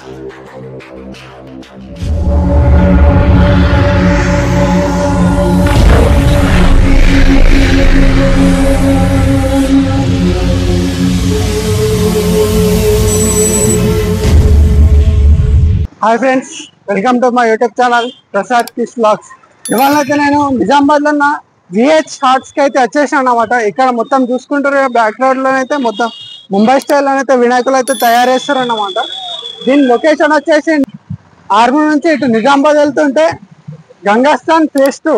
Hi friends, welcome to my YouTube channel Prasad kiss vlogs. ఇవాళ అయితే నేను నిజామాబాద్ లో ఉన్న విహెచ్ హార్ట్స్ కి అయితే వచ్చేసాను అన్నమాట. ఇక్కడ మొత్తం చూసుకుంటారు బ్యాక్గ్రౌండ్ లోనైతే మొత్తం ముంబై స్టైల్ లోనైతే వినాయకులు అయితే తయారు చేస్తారు అన్నమాట. దీని లొకేషన్ వచ్చేసి ఆర్మూర్ నుంచి ఇటు నిజామాబాద్ వెళ్తుంటే గంగాస్థాన్ ఫేజ్ 2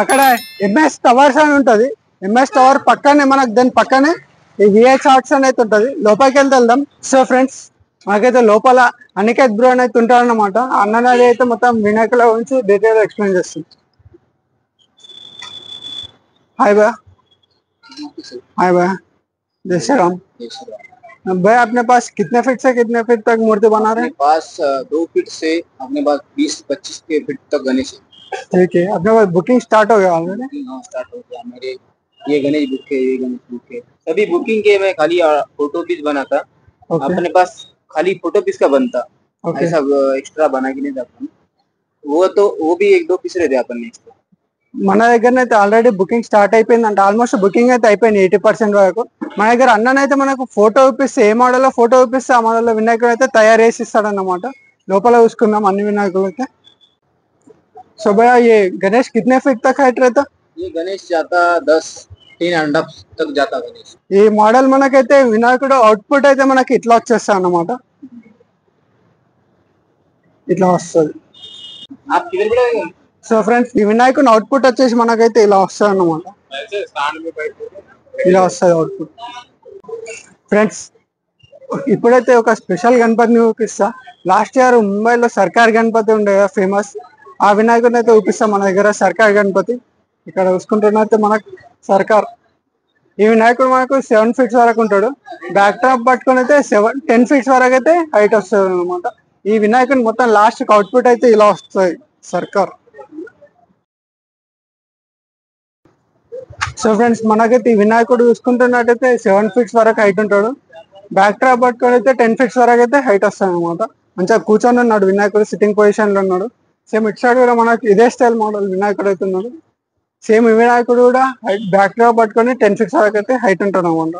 అక్కడ ఎంఎస్ టవర్స్ అని ఉంటది. ఎంఎస్ టవర్ పక్కనే మనకు దాని పక్కనే ఈ విహెచ్ హార్ట్స్ అనేది ఉంటది. లోపలికి వెళ్దాం. సో ఫ్రెండ్స్, మాకైతే లోపల అనికేత్ బ్రో అని అయితే ఉంటాడు అనమాట. అన్నది అయితే మొత్తం వినాయకుల గురించి డీటెయిల్ ఎక్స్ప్లెయిన్ చేస్తుంది. हाय भैया. हाय भैया. जय श्री राम. भैया अपने पास कितने फीट से कितने फीट तक मूर्ति बना रहे हैं? पास 2 फीट से अपने पास 20-25 के फीट तक गणेश है। ठीक है, अपने पास बुकिंग स्टार्ट हो गया ऑलरेडी? हाँ, स्टार्ट हो गया। मेरे ये गणेश बुक है, ये गणेश बुक है, सभी बुकिंग के। मैं खाली फोटो पीस बनाता। अपने पास खाली फोटो पीस का बनता, ऐसा एक्स्ट्रा बना के नहीं जाता। वो भी 1-2 पीस रहते अपन ने। మన దగ్గర అయితే ఆల్రెడీ బుకింగ్ స్టార్ట్ అయిపోయింది అంటే ఆల్మోస్ట్ బుకింగ్ అయితే అయిపోయింది 80% వరకు. మన దగ్గర అన్ననైతే మనకు ఫోటో చూపిస్తే ఏ మోడల్లో ఫోటో చూపిస్తే ఆ మోడల్లో వినాయకుడు అయితే తయారు చేసి ఇస్తాడు అన్నమాట. లోపల చూసుకుందాం అన్ని వినాయకులు అయితే. సో भैया ये गणेश कितने फीट तक हाइट रहता? ये गणेश जाता 10-3.5 तक जाता गणेश। ఈ మోడల్ మనకైతే వినాయకుడు అవుట్పుట్ అయితే మనకి ఇట్లా వచ్చేస్తా అన్నమాట. ఇట్లా వస్తుంది. సో ఫ్రెండ్స్, ఈ వినాయకుని అవుట్పుట్ వచ్చేసి మనకైతే ఇలా వస్తుంది అన్నమాట. ఇలా వస్తుంది అవుట్పుట్. ఫ్రెండ్స్, ఇప్పుడైతే ఒక స్పెషల్ గణపతిని చూపిస్తా. లాస్ట్ ఇయర్ ముంబైలో సర్కార్ గణపతి ఉండే ఫేమస్. ఆ వినాయకుడిని అయితే చూపిస్తాం మన దగ్గర. సర్కార్ గణపతి ఇక్కడ చూసుకుంటున్నైతే మనకు సర్కార్. ఈ వినాయకుడు మనకు 7 ఫీట్స్ వరకు ఉంటాడు. బ్యాక్ డ్రాప్ పట్టుకుని అయితే 10 ఫీట్స్ వరకు అయితే హైట్ వస్తుంది అనమాట. ఈ వినాయకుని మొత్తం లాస్ట్ అవుట్పుట్ అయితే ఇలా వస్తుంది సర్కార్. సో ఫ్రెండ్స్, మనకైతే ఈ వినాయకుడు చూసుకుంటున్నట్టయితే 7 ఫీట్స్ వరకు హైట్ ఉంటాడు. బ్యాక్ డ్రాప్ పట్టుకొని అయితే 10 ఫీట్స్ వరకు అయితే హైట్ వస్తుంది అనమాట. మంచిగా కూర్చొని ఉన్నాడు వినాయకుడు, సిట్టింగ్ పొజిషన్ లో ఉన్నాడు. సేమ్ ఇటు సైడ్ కూడా మనకి ఇదే స్టైల్ మోడల్ వినాయకుడు అయితే ఉన్నాడు. సేమ్ ఈ వినాయకుడు కూడా బ్యాక్ డ్రాప్ పట్టుకొని 10 ఫీట్స్ వరకు అయితే హైట్ ఉంటాడు అనమాట.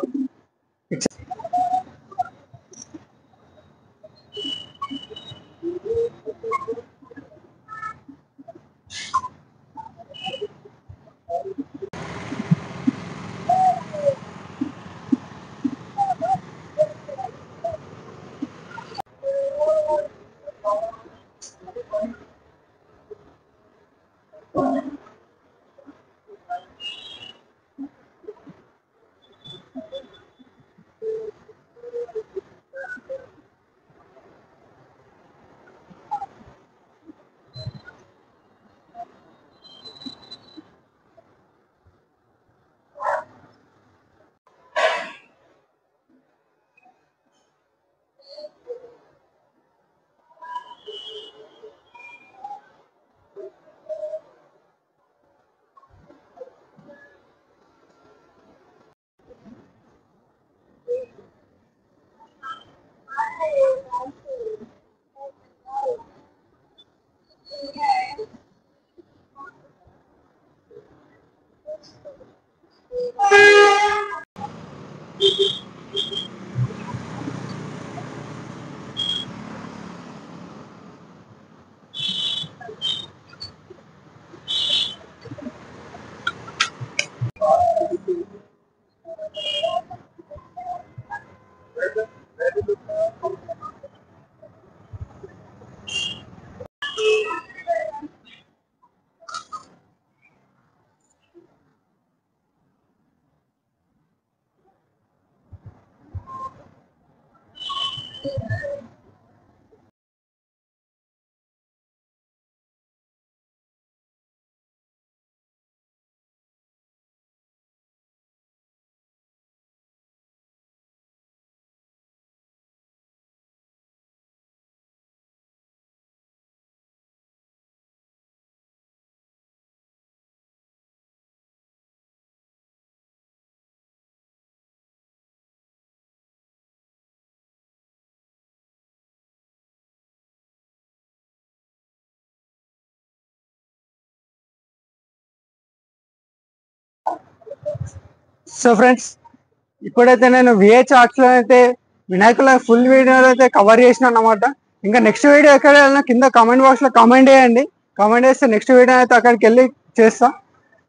సో ఫ్రెండ్స్, ఇప్పుడైతే నేను విహెచ్ ఆర్ట్స్ లో అయితే వినాయకుల ఫుల్ వీడియోలో అయితే కవర్ చేసిన అన్నమాట. ఇంకా నెక్స్ట్ వీడియో ఎక్కడ వెళ్ళినా కింద కామెంట్ బాక్స్ లో కామెంట్ చేయండి. కామెంట్ చేస్తే నెక్స్ట్ వీడియో అయితే అక్కడికి వెళ్ళి చేస్తా.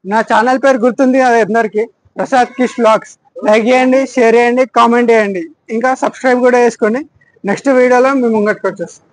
నా ఛానల్ పేరు గుర్తుంది అది అందరికి, ప్రసాద్ కిష్ వ్లాగ్స్. లైక్ చేయండి, షేర్ చేయండి, కామెంట్ చేయండి, ఇంకా సబ్స్క్రైబ్ కూడా చేసుకోండి. నెక్స్ట్ వీడియోలో మేము ముంగట్టుకు వచ్చేస్తాం.